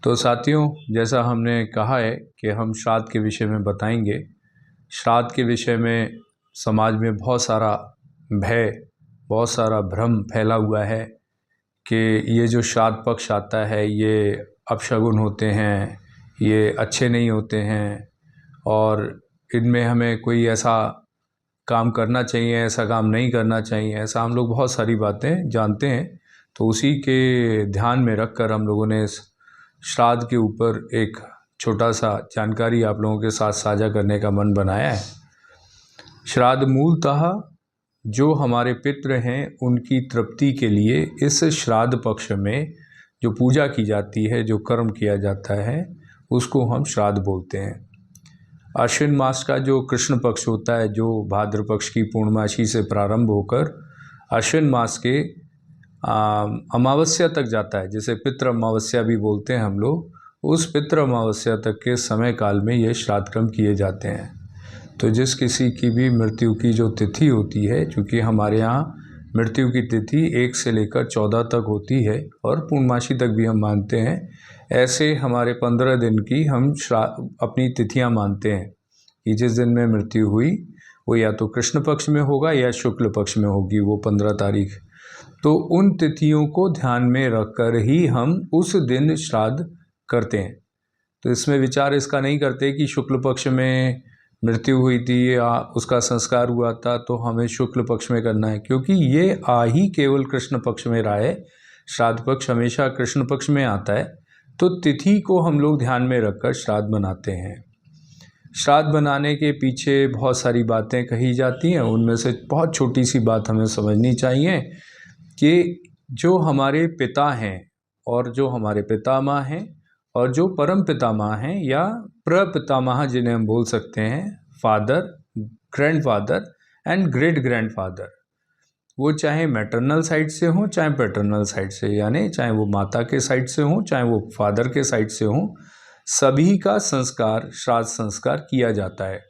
तो साथियों, जैसा हमने कहा है कि हम श्राद्ध के विषय में बताएंगे। श्राद्ध के विषय में समाज में बहुत सारा भय, बहुत सारा भ्रम फैला हुआ है कि ये जो श्राद्ध पक्ष आता है ये अपशगुन होते हैं, ये अच्छे नहीं होते हैं और इनमें हमें कोई ऐसा काम करना चाहिए, ऐसा काम नहीं करना चाहिए, ऐसा हम लोग बहुत सारी बातें जानते हैं। तो उसी के ध्यान में रखकर हम लोगों ने इस श्राद्ध के ऊपर एक छोटा सा जानकारी आप लोगों के साथ साझा करने का मन बनाया है। श्राद्ध मूलतः जो हमारे पितृ हैं उनकी तृप्ति के लिए इस श्राद्ध पक्ष में जो पूजा की जाती है, जो कर्म किया जाता है, उसको हम श्राद्ध बोलते हैं। आश्विन मास का जो कृष्ण पक्ष होता है, जो भाद्र पक्ष की पूर्णमासी से प्रारंभ होकर आश्विन मास के अमावस्या तक जाता है, जिसे पितृ अमावस्या भी बोलते हैं हम लोग, उस पितृ अमावस्या तक के समय काल में ये श्राद्ध कर्म किए जाते हैं। तो जिस किसी की भी मृत्यु की जो तिथि होती है, चूँकि हमारे यहाँ मृत्यु की तिथि 1 से लेकर 14 तक होती है और पूर्णमासी तक भी हम मानते हैं, ऐसे हमारे 15 दिन की हम अपनी तिथियां मानते हैं कि जिस दिन में मृत्यु हुई वो या तो कृष्ण पक्ष में होगा या शुक्ल पक्ष में होगी वो 15 तारीख। तो उन तिथियों को ध्यान में रखकर ही हम उस दिन श्राद्ध करते हैं। तो इसमें विचार इसका नहीं करते कि शुक्ल पक्ष में मृत्यु हुई थी या उसका संस्कार हुआ था तो हमें शुक्ल पक्ष में करना है, क्योंकि ये आ ही केवल कृष्ण पक्ष में रहा है। श्राद्ध पक्ष हमेशा कृष्ण पक्ष में आता है। तो तिथि को हम लोग ध्यान में रखकर श्राद्ध बनाते हैं। श्राद्ध बनाने के पीछे बहुत सारी बातें कही जाती हैं। उनमें से बहुत छोटी सी बात हमें समझनी चाहिए कि जो हमारे पिता हैं और जो हमारे पितामह हैं और जो परम पितामह हैं या प्रपितामह जिन्हें हम बोल सकते हैं, father, grandfather and great grandfather, वो चाहे मैटरनल साइड से हों चाहे पैटर्नल साइड से, यानी चाहे वो माता के साइड से हों चाहे वो फादर के साइड से हों, सभी का संस्कार, श्राद्ध संस्कार किया जाता है।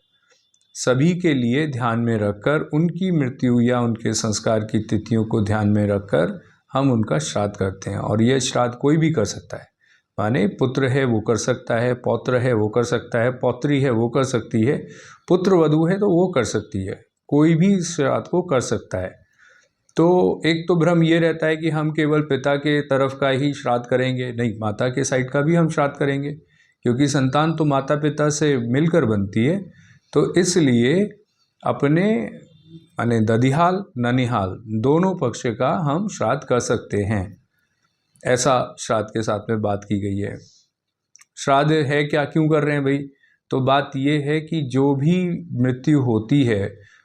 सभी के लिए ध्यान में रखकर उनकी मृत्यु या उनके संस्कार की तिथियों को ध्यान में रखकर हम उनका श्राद्ध करते हैं। और यह श्राद्ध कोई भी कर सकता है, माने पुत्र है वो कर सकता है, पौत्र है वो कर सकता है, पौत्री है वो कर सकती है, पुत्र वधू है तो वो कर सकती है, कोई भी इस श्राद्ध को कर सकता है। तो एक तो भ्रम ये रहता है कि हम केवल पिता के तरफ का ही श्राद्ध करेंगे, नहीं, माता के साइड का भी हम श्राद्ध करेंगे, क्योंकि संतान तो माता पिता से मिलकर बनती है। तो इसलिए अपने माने ददिहाल ननिहाल दोनों पक्ष का हम श्राद्ध कर सकते हैं। ऐसा श्राद्ध के साथ में बात की गई है। श्राद्ध है क्या, क्यों कर रहे हैं भाई? तो बात ये है कि जो भी मृत्यु होती है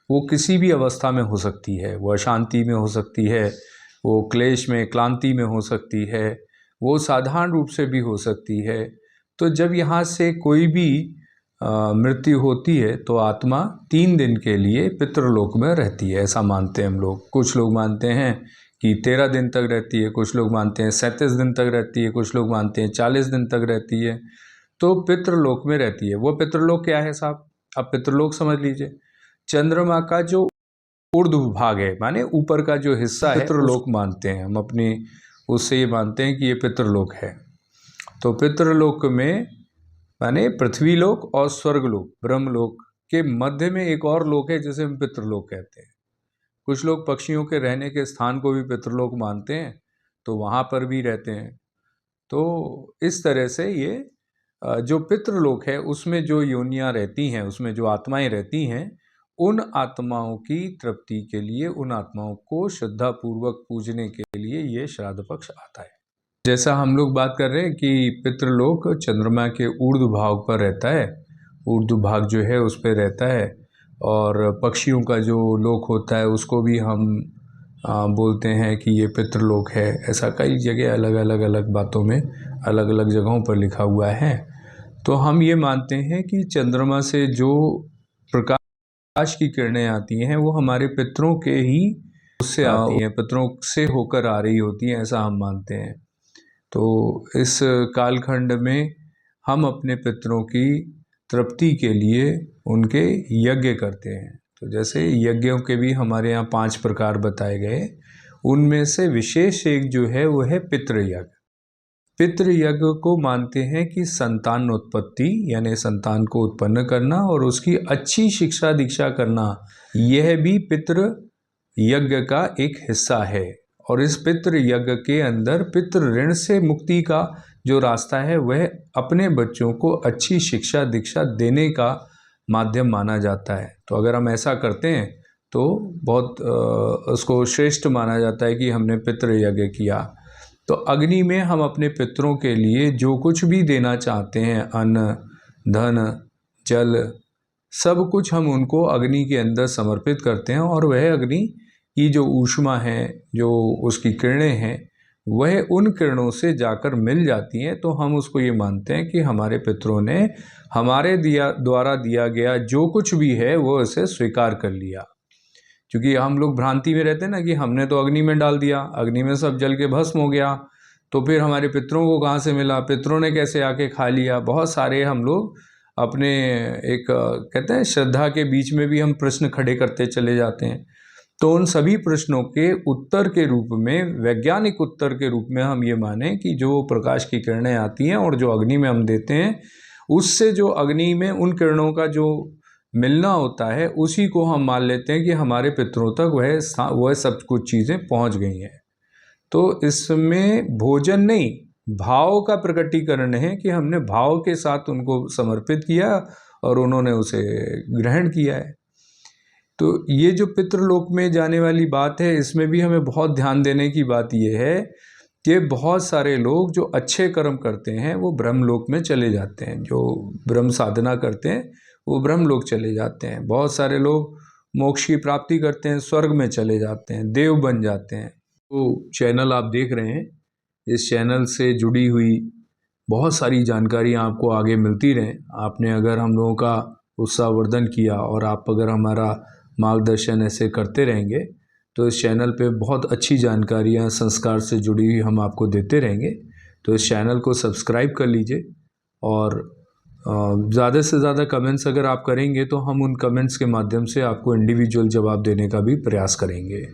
वो किसी भी अवस्था में हो सकती है। वो अशांति में हो सकती है, वो क्लेश में, क्लांति में हो सकती है, वो साधारण रूप से भी हो सकती है। तो जब यहाँ से कोई भी मृत्यु होती है तो आत्मा 3 दिन के लिए पितृलोक में रहती है, ऐसा मानते हैं हम लोग। कुछ लोग मानते हैं कि 13 दिन तक रहती है, कुछ लोग मानते हैं 37 दिन तक रहती है, कुछ लोग मानते हैं 40 दिन तक रहती है। तो पितृलोक में रहती है। वो पितृलोक क्या है साहब? अब पितृलोक समझ लीजिए, चंद्रमा का जो ऊर्ध्व भाग है, माने ऊपर का जो हिस्सा है, पितृलोक मानते हैं हम अपनी, उससे ये मानते हैं कि ये पितृलोक है। तो पितृलोक में माने पृथ्वीलोक और स्वर्गलोक, ब्रह्मलोक के मध्य में एक और लोक है जिसे हम पितृलोक कहते हैं। कुछ लोग पक्षियों के रहने के स्थान को भी पितृलोक मानते हैं, तो वहाँ पर भी रहते हैं। तो इस तरह से ये जो पितृलोक है उसमें जो योनियाँ रहती हैं, उसमें जो आत्माएं रहती हैं, उन आत्माओं की तृप्ति के लिए, उन आत्माओं को श्रद्धापूर्वक पूजने के लिए ये श्राद्ध पक्ष आता है। जैसा हम लोग बात कर रहे हैं कि पितृलोक चंद्रमा के ऊर्ध्व भाग पर रहता है, ऊर्ध्व भाग जो है उस पर रहता है, और पक्षियों का जो लोक होता है उसको भी हम बोलते हैं कि ये पितृलोक है। ऐसा कई जगह अलग अलग बातों में अलग अलग जगहों पर लिखा हुआ है। तो हम ये मानते हैं कि चंद्रमा से जो प्रकाश की किरणें आती हैं वो हमारे पितरों के ही उससे आती हैं, पितरों से होकर आ रही होती हैं, ऐसा हम मानते हैं। तो इस कालखंड में हम अपने पितरों की तृप्ति के लिए उनके यज्ञ करते हैं। तो जैसे यज्ञों के भी हमारे यहाँ 5 प्रकार बताए गए, उनमें से विशेष एक जो है वो है पितृयज्ञ। पितृयज्ञ को मानते हैं कि संतान उत्पत्ति यानी संतान को उत्पन्न करना और उसकी अच्छी शिक्षा दीक्षा करना, यह भी पितृ यज्ञ का एक हिस्सा है। और इस पितृ यज्ञ के अंदर पितृ ऋण से मुक्ति का जो रास्ता है वह अपने बच्चों को अच्छी शिक्षा दीक्षा देने का माध्यम माना जाता है। तो अगर हम ऐसा करते हैं तो बहुत उसको श्रेष्ठ माना जाता है कि हमने पितृ यज्ञ किया। तो अग्नि में हम अपने पितरों के लिए जो कुछ भी देना चाहते हैं, अन्न, धन, जल, सब कुछ हम उनको अग्नि के अंदर समर्पित करते हैं और वह अग्नि की जो ऊष्मा है, जो उसकी किरणें हैं, वह उन किरणों से जाकर मिल जाती हैं। तो हम उसको ये मानते हैं कि हमारे पितरों ने हमारे द्वारा दिया गया जो कुछ भी है वो उसे स्वीकार कर लिया। क्योंकि हम लोग भ्रांति में रहते हैं ना कि हमने तो अग्नि में डाल दिया, अग्नि में सब जल के भस्म हो गया, तो फिर हमारे पितरों को कहाँ से मिला, पितरों ने कैसे आके खा लिया। बहुत सारे हम लोग अपने एक कहते हैं श्रद्धा के बीच में भी हम प्रश्न खड़े करते चले जाते हैं। तो उन सभी प्रश्नों के उत्तर के रूप में, वैज्ञानिक उत्तर के रूप में हम ये माने कि जो प्रकाश की किरणें आती हैं और जो अग्नि में हम देते हैं, उससे जो अग्नि में उन किरणों का जो मिलना होता है, उसी को हम मान लेते हैं कि हमारे पितरों तक वह सब कुछ चीज़ें पहुंच गई हैं। तो इसमें भोजन नहीं, भाव का प्रकटीकरण है कि हमने भाव के साथ उनको समर्पित किया और उन्होंने उसे ग्रहण किया है। तो ये जो पितृलोक में जाने वाली बात है, इसमें भी हमें बहुत ध्यान देने की बात यह है कि बहुत सारे लोग जो अच्छे कर्म करते हैं वो ब्रह्मलोक में चले जाते हैं, जो ब्रह्म साधना करते हैं वो ब्रह्मलोक चले जाते हैं। बहुत सारे लोग मोक्ष की प्राप्ति करते हैं, स्वर्ग में चले जाते हैं, देव बन जाते हैं। तो चैनल आप देख रहे हैं, इस चैनल से जुड़ी हुई बहुत सारी जानकारियाँ आपको आगे मिलती रहें। आपने अगर हम लोगों का उत्साहवर्धन किया और आप अगर हमारा मार्गदर्शन ऐसे करते रहेंगे तो इस चैनल पे बहुत अच्छी जानकारियाँ संस्कार से जुड़ी हुई हम आपको देते रहेंगे। तो इस चैनल को सब्सक्राइब कर लीजिए और ज़्यादा से ज़्यादा कमेंट्स अगर आप करेंगे तो हम उन कमेंट्स के माध्यम से आपको इंडिविजुअल जवाब देने का भी प्रयास करेंगे।